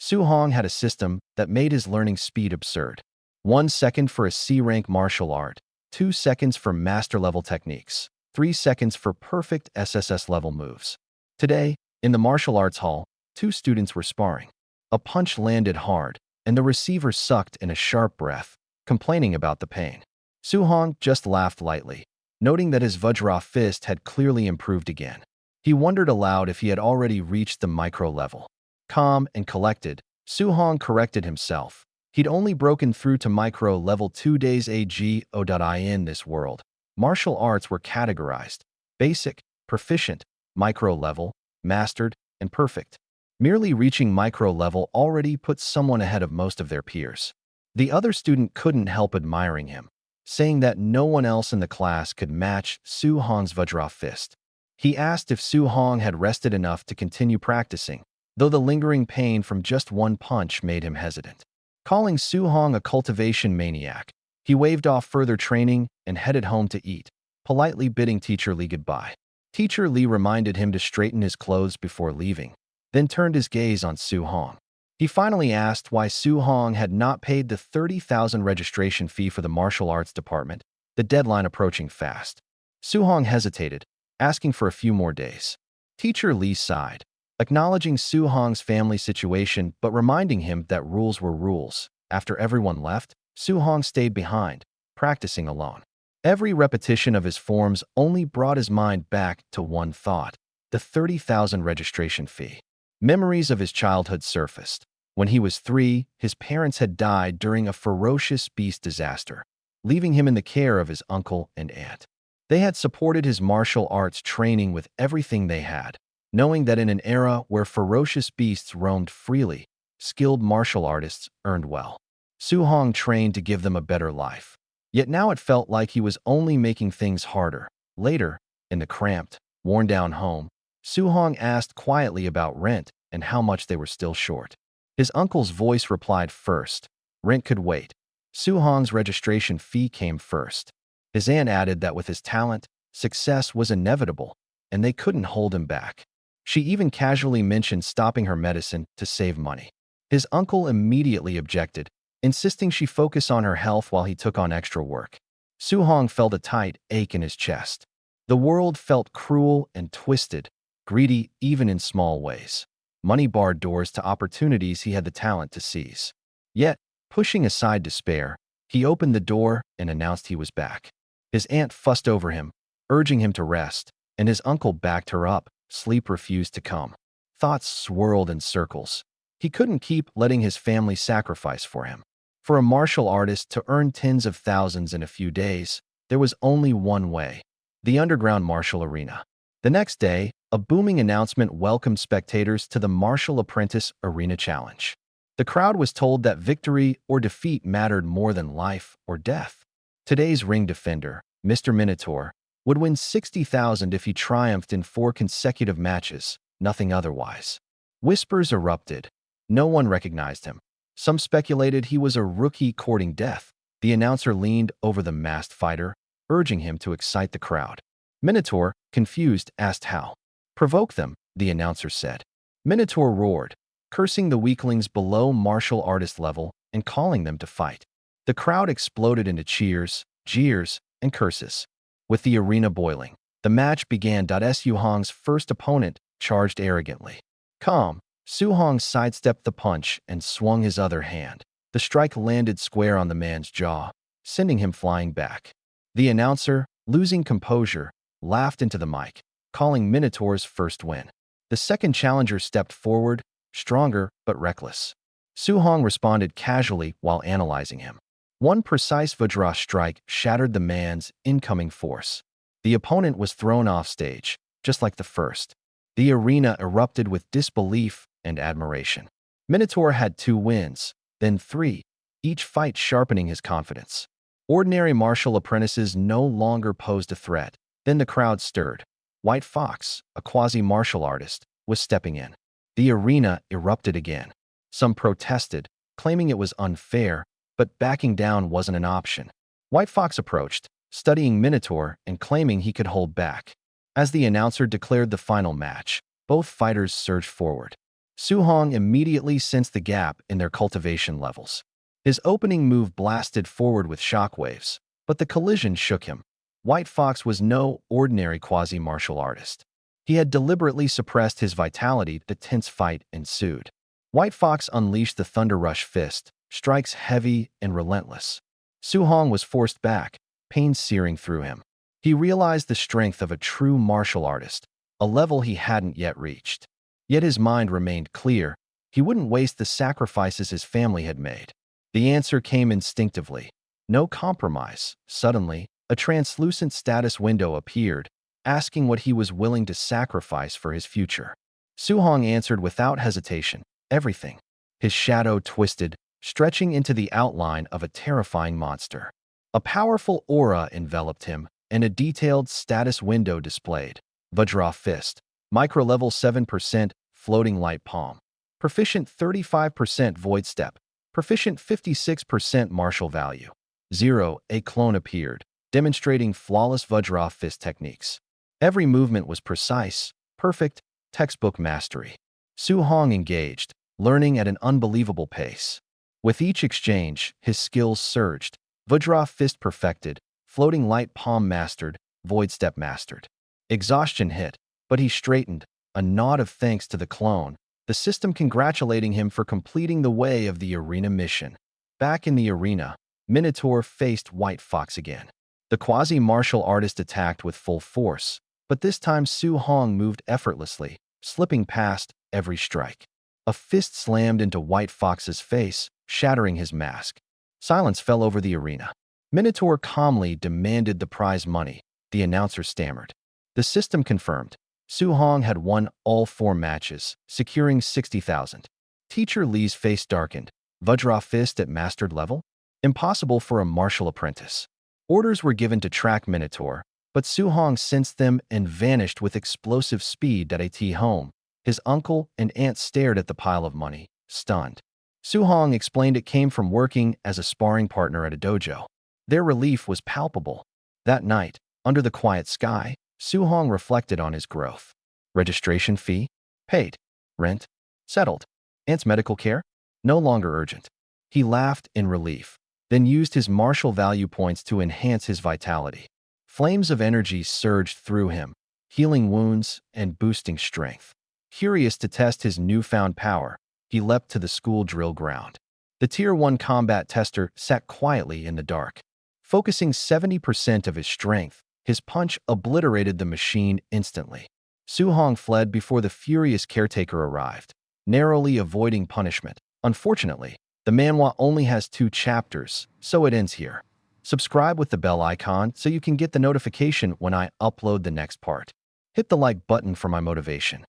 Su Hong had a system that made his learning speed absurd. 1 second for a C-rank martial art, 2 seconds for master-level techniques, 3 seconds for perfect SSS-level moves. Today, in the martial arts hall, 2 students were sparring. A punch landed hard, and the receiver sucked in a sharp breath, complaining about the pain. Su Hong just laughed lightly, noting that his Vajra fist had clearly improved again. He wondered aloud if he had already reached the micro level. Calm and collected, Su Hong corrected himself. He'd only broken through to micro level 2 days ago. In this world, martial arts were categorized: basic, proficient, micro level, mastered, and perfect. Merely reaching micro level already put someone ahead of most of their peers. The other student couldn't help admiring him, saying that no one else in the class could match Su Hong's Vajra fist. He asked if Su Hong had rested enough to continue practicing, though the lingering pain from just one punch made him hesitant. Calling Su Hong a cultivation maniac, he waved off further training and headed home to eat, politely bidding Teacher Li goodbye. Teacher Li reminded him to straighten his clothes before leaving, then turned his gaze on Su Hong. He finally asked why Su Hong had not paid the 30,000 registration fee for the martial arts department, the deadline approaching fast. Su Hong hesitated, asking for a few more days. Teacher Li sighed, acknowledging Su Hong's family situation but reminding him that rules were rules. After everyone left, Su Hong stayed behind, practicing alone. Every repetition of his forms only brought his mind back to one thought: the 30,000 registration fee. Memories of his childhood surfaced. When he was 3, his parents had died during a ferocious beast disaster, leaving him in the care of his uncle and aunt. They had supported his martial arts training with everything they had, knowing that in an era where ferocious beasts roamed freely, skilled martial artists earned well. Su Hong trained to give them a better life. Yet now it felt like he was only making things harder. Later, in the cramped, worn-down home, Su Hong asked quietly about rent and how much they were still short. His uncle's voice replied first. Rent could wait. Su Hong's registration fee came first. His aunt added that with his talent, success was inevitable, and they couldn't hold him back. She even casually mentioned stopping her medicine to save money. His uncle immediately objected, insisting she focus on her health while he took on extra work. Su Hong felt a tight ache in his chest. The world felt cruel and twisted, greedy even in small ways. Money barred doors to opportunities he had the talent to seize. Yet, pushing aside despair, he opened the door and announced he was back. His aunt fussed over him, urging him to rest, and his uncle backed her up. Sleep refused to come. Thoughts swirled in circles. He couldn't keep letting his family sacrifice for him. For a martial artist to earn tens of thousands in a few days, there was only one way: the underground martial arena. The next day, a booming announcement welcomed spectators to the Martial Apprentice Arena Challenge. The crowd was told that victory or defeat mattered more than life or death. Today's ring defender, Mr. Minotaur, would win 60,000 if he triumphed in 4 consecutive matches, nothing otherwise. Whispers erupted. No one recognized him. Some speculated he was a rookie courting death. The announcer leaned over the masked fighter, urging him to excite the crowd. Minotaur, confused, asked how. "Provoke them," the announcer said. Minotaur roared, cursing the weaklings below martial artist level and calling them to fight. The crowd exploded into cheers, jeers, and curses. With the arena boiling, the match began. Su Hong's first opponent charged arrogantly. Calm, Su Hong sidestepped the punch and swung his other hand. The strike landed square on the man's jaw, sending him flying back. The announcer, losing composure, laughed into the mic, calling Minotaur's first win. The second challenger stepped forward, stronger but reckless. Su Hong responded casually while analyzing him. One precise Vajra strike shattered the man's incoming force. The opponent was thrown off stage, just like the first. The arena erupted with disbelief and admiration. Minotaur had 2 wins, then 3, each fight sharpening his confidence. Ordinary martial apprentices no longer posed a threat. Then the crowd stirred. White Fox, a quasi-martial artist, was stepping in. The arena erupted again. Some protested, claiming it was unfair, but backing down wasn't an option. White Fox approached, studying Minotaur and claiming he could hold back. As the announcer declared the final match, both fighters surged forward. Su-hong immediately sensed the gap in their cultivation levels. His opening move blasted forward with shockwaves, but the collision shook him. White Fox was no ordinary quasi-martial artist. He had deliberately suppressed his vitality. The tense fight ensued. White Fox unleashed the Thunder Rush fist, strikes heavy and relentless. Su-hong was forced back, pain searing through him. He realized the strength of a true martial artist, a level he hadn't yet reached. Yet his mind remained clear. He wouldn't waste the sacrifices his family had made. The answer came instinctively. No compromise. Suddenly, a translucent status window appeared, asking what he was willing to sacrifice for his future. Su-hong answered without hesitation, everything. His shadow twisted, stretching into the outline of a terrifying monster. A powerful aura enveloped him, and a detailed status window displayed. Vajra Fist. Micro-level 7%, floating light palm. Proficient 35% void step. Proficient 56% martial value. 0. A clone appeared, demonstrating flawless Vajra Fist techniques. Every movement was precise, perfect, textbook mastery. Su-hong engaged, learning at an unbelievable pace. With each exchange, his skills surged. Vajra Fist perfected, floating light palm mastered, void step mastered. Exhaustion hit, but he straightened, a nod of thanks to the clone, the system congratulating him for completing the way of the arena mission. Back in the arena, Minotaur faced White Fox again. The quasi-martial artist attacked with full force, but this time Su-hong moved effortlessly, slipping past every strike. A fist slammed into White Fox's face, shattering his mask. Silence fell over the arena. Minotaur calmly demanded the prize money, the announcer stammered. The system confirmed. Su-hong had won all 4 matches, securing 60,000. Teacher Lee's face darkened. Vajra Fist at mastered level? Impossible for a martial apprentice. Orders were given to track Minotaur, but Su-hong sensed them and vanished with explosive speed. At home, his uncle and aunt stared at the pile of money, stunned. Su-hong explained it came from working as a sparring partner at a dojo. Their relief was palpable. That night, under the quiet sky, Su-hong reflected on his growth. Registration fee? Paid. Rent? Settled. Aunt's medical care? No longer urgent. He laughed in relief, then used his martial value points to enhance his vitality. Flames of energy surged through him, healing wounds and boosting strength. Curious to test his newfound power, he leapt to the school drill ground. The Tier 1 combat tester sat quietly in the dark. Focusing 70% of his strength, his punch obliterated the machine instantly. Su-hong fled before the furious caretaker arrived, narrowly avoiding punishment. Unfortunately, the manhwa only has 2 chapters, so it ends here. Subscribe with the bell icon so you can get the notification when I upload the next part. Hit the like button for my motivation.